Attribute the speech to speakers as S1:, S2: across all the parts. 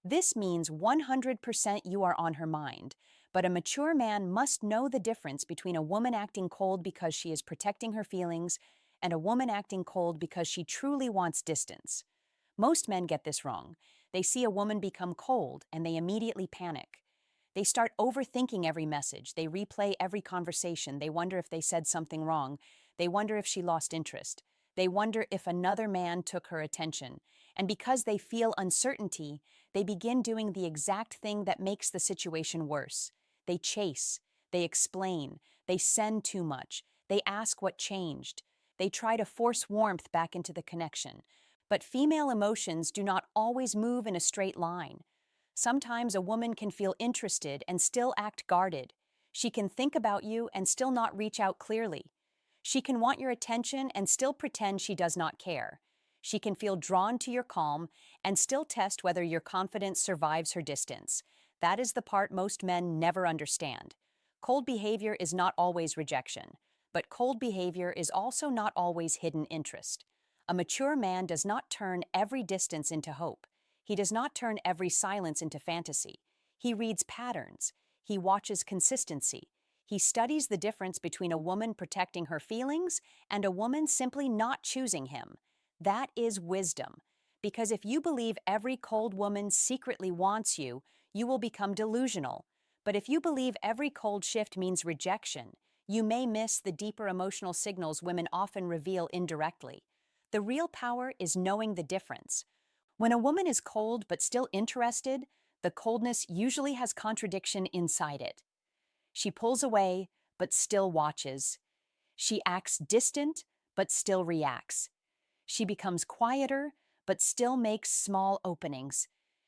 S1: This means 100% you are on her mind, but a mature man must know the difference between a woman acting cold because she is protecting her feelings and a woman acting cold because she truly wants distance. Most men get this wrong. They see a woman become cold and they immediately panic. They start overthinking every message. They replay every conversation. They wonder if they said something wrong. They wonder if she lost interest. They wonder if another man took her attention. And because they feel uncertainty, they begin doing the exact thing that makes the situation worse. They chase. They explain. They send too much. They ask what changed. They try to force warmth back into the connection. But female emotions do not always move in a straight line. Sometimes a woman can feel interested and still act guarded. She can think about you and still not reach out clearly. She can want your attention and still pretend she does not care. She can feel drawn to your calm and still test whether your confidence survives her distance. That is the part most men never understand. Cold behavior is not always rejection, but cold behavior is also not always hidden interest. A mature man does not turn every distance into hope. He does not turn every silence into fantasy. He reads patterns. He watches consistency. He studies the difference between a woman protecting her feelings and a woman simply not choosing him. That is wisdom. Because if you believe every cold woman secretly wants you, you will become delusional. But if you believe every cold shift means rejection, you may miss the deeper emotional signals women often reveal indirectly. The real power is knowing the difference. When a woman is cold but still interested, the coldness usually has contradiction inside it. She pulls away but still watches. She acts distant but still reacts. She becomes quieter but still makes small openings.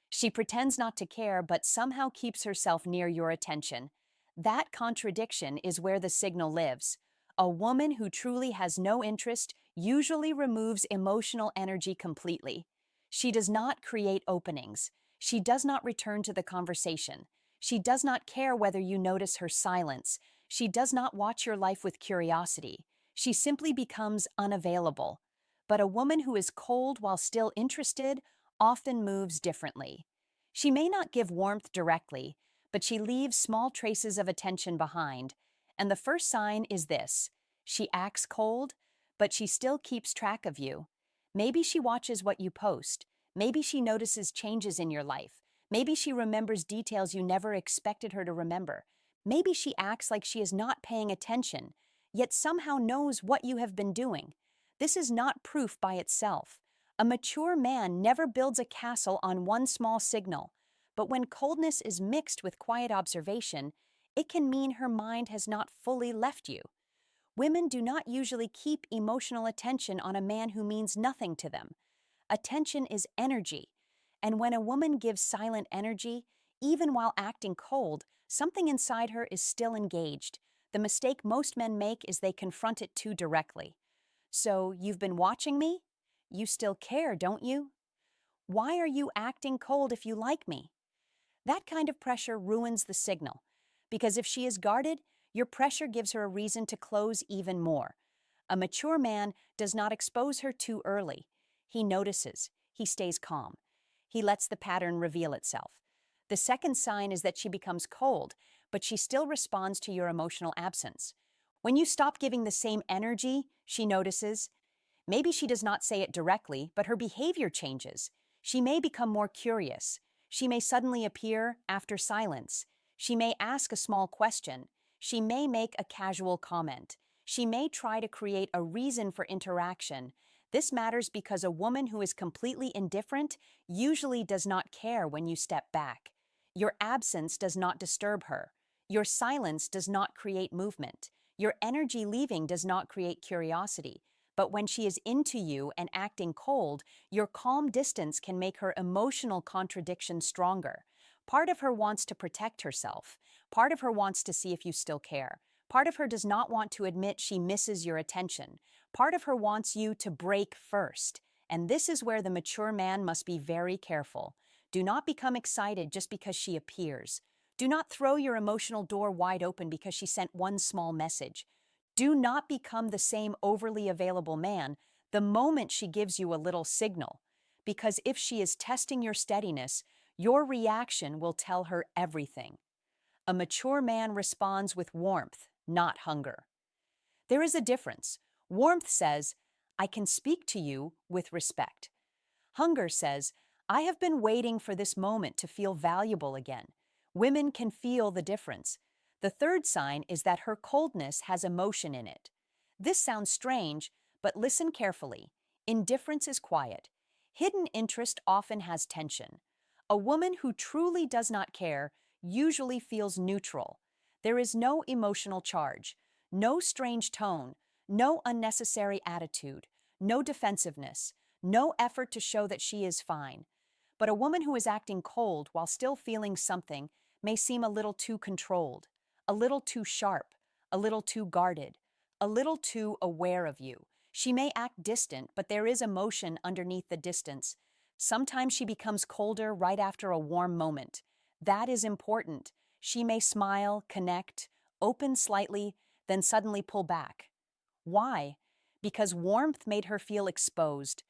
S1: She pretends not to care but somehow keeps herself near your attention. That contradiction is where the signal lives. A woman who truly has no interest usually removes emotional energy completely. She does not create openings. She does not return to the conversation. She does not care whether you notice her silence. She does not watch your life with curiosity. She simply becomes unavailable. But a woman who is cold while still interested often moves differently. She may not give warmth directly, but she leaves small traces of attention behind. And the first sign is this: she acts cold, but she still keeps track of you. Maybe she watches what you post. Maybe she notices changes in your life. Maybe she remembers details you never expected her to remember. Maybe she acts like she is not paying attention, yet somehow knows what you have been doing. This is not proof by itself. A mature man never builds a castle on one small signal, but when coldness is mixed with quiet observation, it can mean her mind has not fully left you. Women do not usually keep emotional attention on a man who means nothing to them. Attention is energy, and when a woman gives silent energy, even while acting cold, something inside her is still engaged. The mistake most men make is they confront it too directly. So, you've been watching me? You still care, don't you? Why are you acting cold if you like me? That kind of pressure ruins the signal, because if she is guarded, your pressure gives her a reason to close even more. A mature man does not expose her too early. He notices. He stays calm. He lets the pattern reveal itself. The second sign is that she becomes cold, but she still responds to your emotional absence. When you stop giving the same energy, she notices. Maybe she does not say it directly, but her behavior changes. She may become more curious. She may suddenly appear after silence. She may ask a small question. She may make a casual comment. She may try to create a reason for interaction. This matters because a woman who is completely indifferent usually does not care when you step back. Your absence does not disturb her. Your silence does not create movement. Your energy leaving does not create curiosity. But when she is into you and acting cold, your calm distance can make her emotional contradiction stronger. Part of her wants to protect herself. Part of her wants to see if you still care. Part of her does not want to admit she misses your attention. Part of her wants you to break first. And this is where the mature man must be very careful. Do not become excited just because she appears. Do not throw your emotional door wide open because she sent one small message. Do not become the same overly available man the moment she gives you a little signal. Because if she is testing your steadiness, Your reaction will tell her everything. A mature man responds with warmth, not hunger. There is a difference. Warmth says, I can speak to you with respect. Hunger says, I have been waiting for this moment to feel valuable again. Women can feel the difference. The third sign is that her coldness has emotion in it. This sounds strange, but listen carefully. Indifference is quiet. Hidden interest often has tension. A woman who truly does not care usually feels neutral. There is no emotional charge, no strange tone, no unnecessary attitude, no defensiveness, no effort to show that she is fine. But a woman who is acting cold while still feeling something may seem a little too controlled, a little too sharp, a little too guarded, a little too aware of you. She may act distant, but there is emotion underneath the distance. Sometimes she becomes colder right after a warm moment. That is important. She may smile, connect, open slightly, then suddenly pull back. Why? Because warmth made her feel exposed.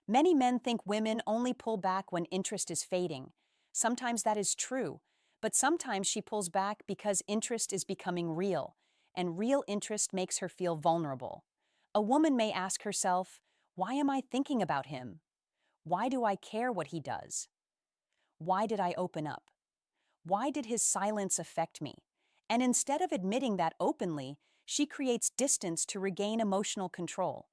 S1: Many men think women only pull back when interest is fading. Sometimes that is true, but sometimes she pulls back because interest is becoming real, and real interest makes her feel vulnerable. A woman may ask herself, why am I thinking about him? Why do I care what he does? Why did I open up? Why did his silence affect me? And instead of admitting that openly, she creates distance to regain emotional control.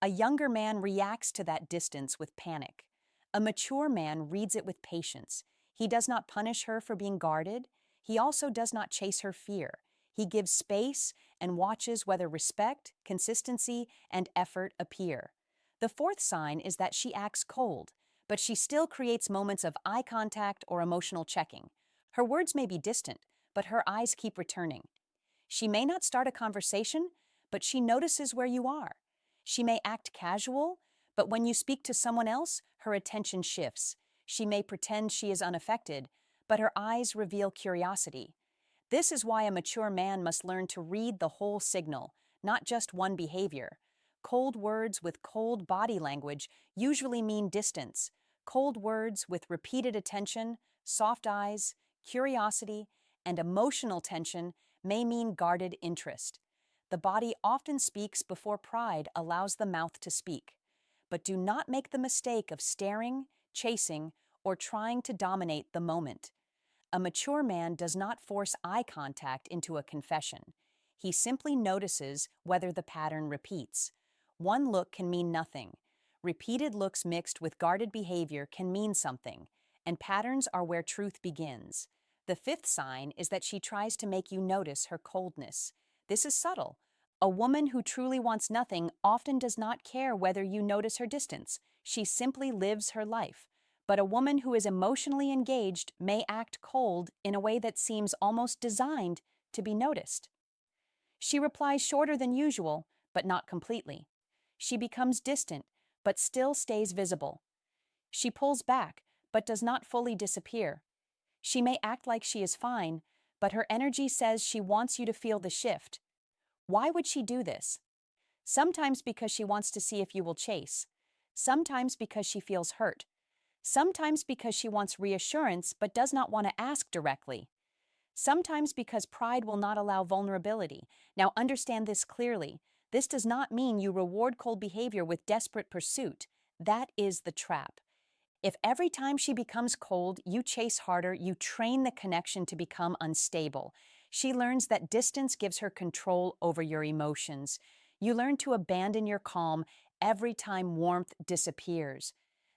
S1: A younger man reacts to that distance with panic. A mature man reads it with patience. He does not punish her for being guarded. He also does not chase her fear. He gives space and watches whether respect, consistency, and effort appear. The fourth sign is that she acts cold, but she still creates moments of eye contact or emotional checking. Her words may be distant, but her eyes keep returning. She may not start a conversation, but she notices where you are. She may act casual, but when you speak to someone else, her attention shifts. She may pretend she is unaffected, but her eyes reveal curiosity. This is why a mature man must learn to read the whole signal, not just one behavior. Cold words with cold body language usually mean distance. Cold words with repeated attention, soft eyes, curiosity, and emotional tension may mean guarded interest. The body often speaks before pride allows the mouth to speak. But do not make the mistake of staring, chasing, or trying to dominate the moment. A mature man does not force eye contact into a confession. He simply notices whether the pattern repeats. One look can mean nothing. Repeated looks mixed with guarded behavior can mean something, and patterns are where truth begins. The fifth sign is that she tries to make you notice her coldness. This is subtle. A woman who truly wants nothing often does not care whether you notice her distance. She simply lives her life. But a woman who is emotionally engaged may act cold in a way that seems almost designed to be noticed. She replies shorter than usual, but not completely. She becomes distant, but still stays visible. She pulls back, but does not fully disappear. She may act like she is fine, but her energy says she wants you to feel the shift. Why would she do this? Sometimes because she wants to see if you will chase. Sometimes because she feels hurt. Sometimes because she wants reassurance but does not want to ask directly. Sometimes because pride will not allow vulnerability. Now understand this clearly. This does not mean you reward cold behavior with desperate pursuit. That is the trap. If every time she becomes cold, you chase harder, you train the connection to become unstable. She learns that distance gives her control over your emotions. You learn to abandon your calm every time warmth disappears.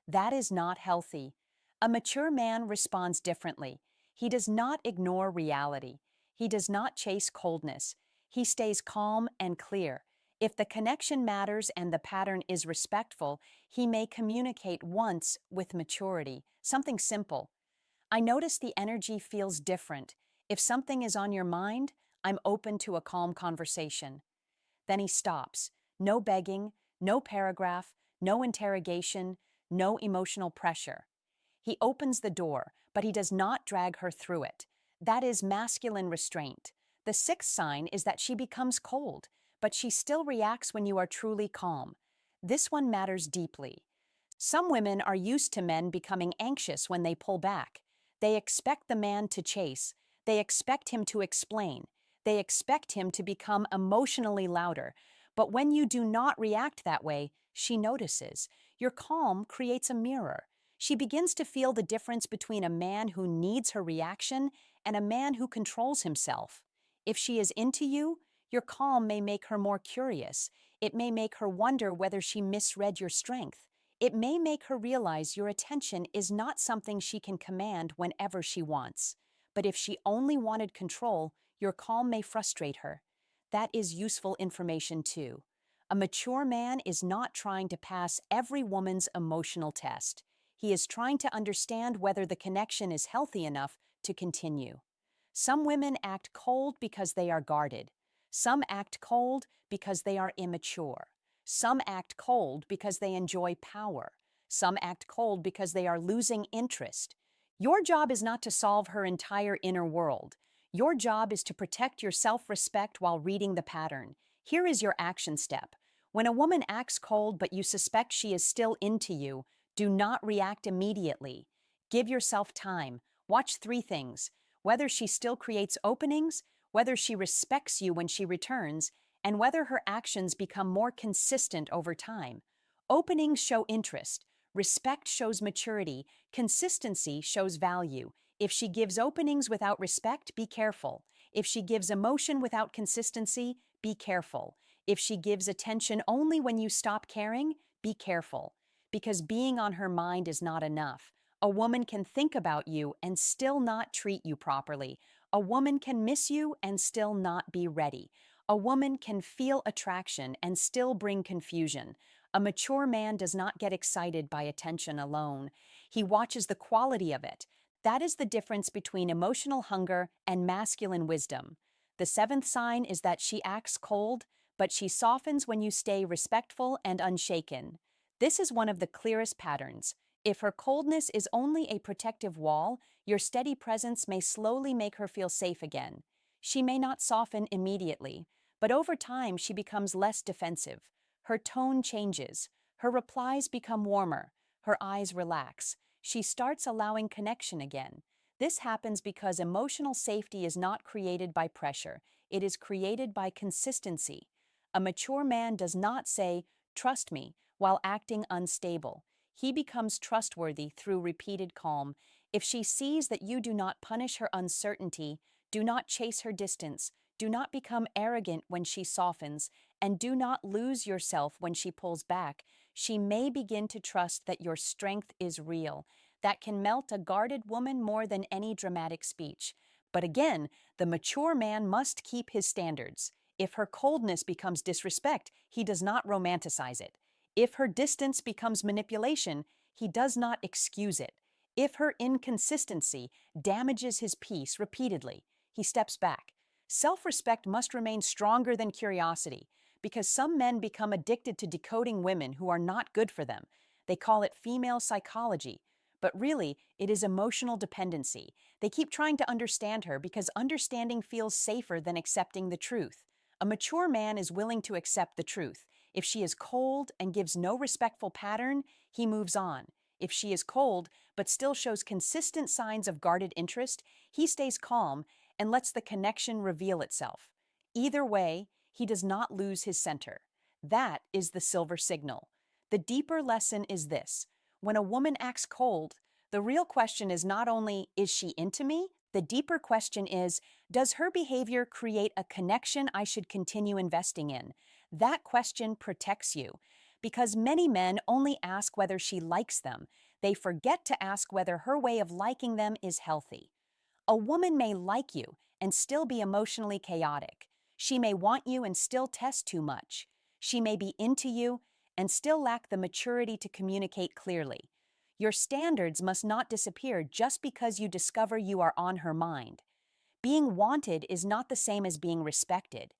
S1: That is not healthy. A mature man responds differently. He does not ignore reality. He does not chase coldness. He stays calm and clear. If the connection matters and the pattern is respectful, he may communicate once with maturity. Something simple. I notice the energy feels different. If something is on your mind, I'm open to a calm conversation. Then he stops. No begging, no paragraph, no interrogation, no emotional pressure. He opens the door, but he does not drag her through it. That is masculine restraint. The sixth sign is that she becomes cold, but she still reacts when you are truly calm. This one matters deeply. Some women are used to men becoming anxious when they pull back. They expect the man to chase. They expect him to explain. They expect him to become emotionally louder. But when you do not react that way, she notices. Your calm creates a mirror. She begins to feel the difference between a man who needs her reaction and a man who controls himself. If she is into you, your calm may make her more curious. It may make her wonder whether she misread your strength. It may make her realize your attention is not something she can command whenever she wants. But if she only wanted control, your calm may frustrate her. That is useful information too. A mature man is not trying to pass every woman's emotional test. He is trying to understand whether the connection is healthy enough to continue. Some women act cold because they are guarded. Some act cold because they are immature. Some act cold because they enjoy power. Some act cold because they are losing interest. Your job is not to solve her entire inner world. Your job is to protect your self-respect while reading the pattern. Here is your action step. When a woman acts cold but you suspect she is still into you, do not react immediately. Give yourself time. Watch three things: whether she still creates openings, whether she respects you when she returns, and whether her actions become more consistent over time. Openings show interest. Respect shows maturity. Consistency shows value. If she gives openings without respect, be careful. If she gives emotion without consistency, be careful. If she gives attention only when you stop caring, be careful. Because being on her mind is not enough. A woman can think about you and still not treat you properly. A woman can miss you and still not be ready. A woman can feel attraction and still bring confusion. A mature man does not get excited by attention alone. He watches the quality of it. That is the difference between emotional hunger and masculine wisdom. The seventh sign is that she acts cold, but she softens when you stay respectful and unshaken. This is one of the clearest patterns. If her coldness is only a protective wall, your steady presence may slowly make her feel safe again. She may not soften immediately, but over time she becomes less defensive. Her tone changes. Her replies become warmer. Her eyes relax. She starts allowing connection again. This happens because emotional safety is not created by pressure. It is created by consistency. A mature man does not say, "Trust me," while acting unstable. He becomes trustworthy through repeated calm. If she sees that you do not punish her uncertainty, do not chase her distance, do not become arrogant when she softens, and do not lose yourself when she pulls back, she may begin to trust that your strength is real. That can melt a guarded woman more than any dramatic speech. But again, the mature man must keep his standards. If her coldness becomes disrespect, he does not romanticize it. If her distance becomes manipulation, he does not excuse it. If her inconsistency damages his peace repeatedly, he steps back. Self-respect must remain stronger than curiosity, because some men become addicted to decoding women who are not good for them. They call it female psychology, but really, it is emotional dependency. They keep trying to understand her because understanding feels safer than accepting the truth. A mature man is willing to accept the truth. If she is cold and gives no respectful pattern, he moves on. If she is cold but still shows consistent signs of guarded interest, he stays calm and lets the connection reveal itself. Either way, he does not lose his center. That is the silver signal. The deeper lesson is this: when a woman acts cold, the real question is not only, is she into me? The deeper question is, does her behavior create a connection I should continue investing in? That question protects you, because many men only ask whether she likes them. They forget to ask whether her way of liking them is healthy. A woman may like you and still be emotionally chaotic. She may want you and still test too much. She may be into you and still lack the maturity to communicate clearly. Your standards must not disappear just because you discover you are on her mind. Being wanted is not the same as being respected.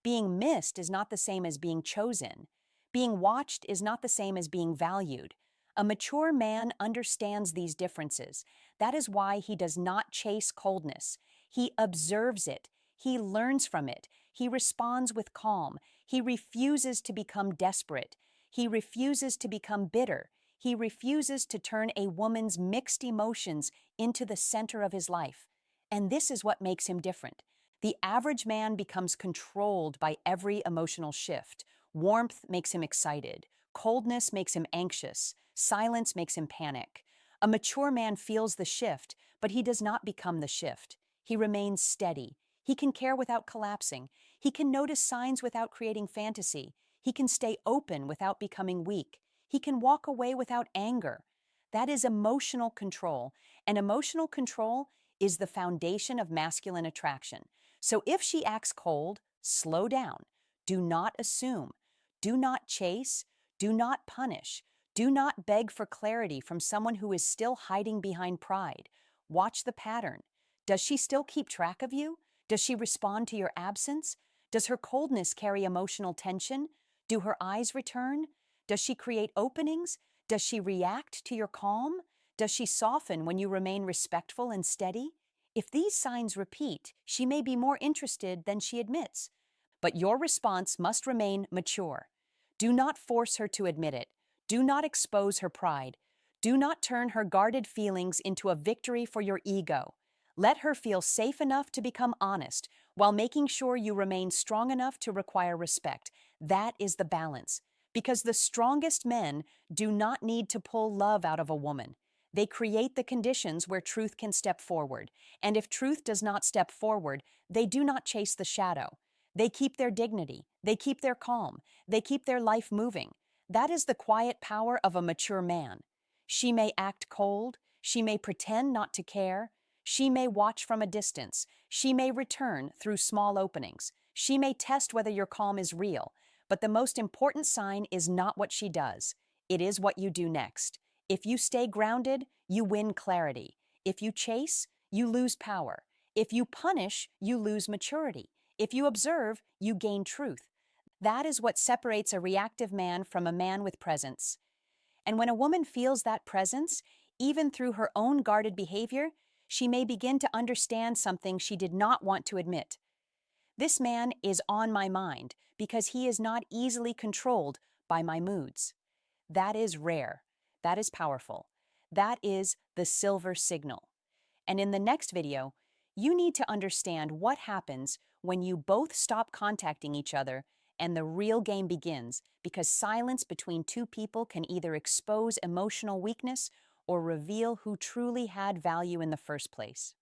S1: Being missed is not the same as being chosen. Being watched is not the same as being valued. A mature man understands these differences. That is why he does not chase coldness. He observes it. He learns from it. He responds with calm. He refuses to become desperate. He refuses to become bitter. He refuses to turn a woman's mixed emotions into the center of his life. And this is what makes him different. The average man becomes controlled by every emotional shift. Warmth makes him excited. Coldness makes him anxious. Silence makes him panic. A mature man feels the shift, but he does not become the shift. He remains steady. He can care without collapsing. He can notice signs without creating fantasy. He can stay open without becoming weak. He can walk away without anger. That is emotional control, and emotional control is the foundation of masculine attraction. So if she acts cold, slow down. Do not assume. Do not chase. Do not punish. Do not beg for clarity from someone who is still hiding behind pride. Watch the pattern. Does she still keep track of you? Does she respond to your absence? Does her coldness carry emotional tension? Do her eyes return? Does she create openings? Does she react to your calm? Does she soften when you remain respectful and steady? If these signs repeat, she may be more interested than she admits. But your response must remain mature. Do not force her to admit it. Do not expose her pride. Do not turn her guarded feelings into a victory for your ego. Let her feel safe enough to become honest, while making sure you remain strong enough to require respect. That is the balance. Because the strongest men do not need to pull love out of a woman. They create the conditions where truth can step forward. And if truth does not step forward, they do not chase the shadow. They keep their dignity. They keep their calm. They keep their life moving. That is the quiet power of a mature man. She may act cold. She may pretend not to care. She may watch from a distance. She may return through small openings. She may test whether your calm is real. But the most important sign is not what she does. It is what you do next. If you stay grounded, you win clarity. If you chase, you lose power. If you punish, you lose maturity. If you observe, you gain truth. That is what separates a reactive man from a man with presence. And when a woman feels that presence, even through her own guarded behavior, she may begin to understand something she did not want to admit. This man is on my mind because he is not easily controlled by my moods. That is rare. That is powerful. That is the silver signal. And in the next video, you need to understand what happens when you both stop contacting each other and the real game begins, because silence between two people can either expose emotional weakness or reveal who truly had value in the first place.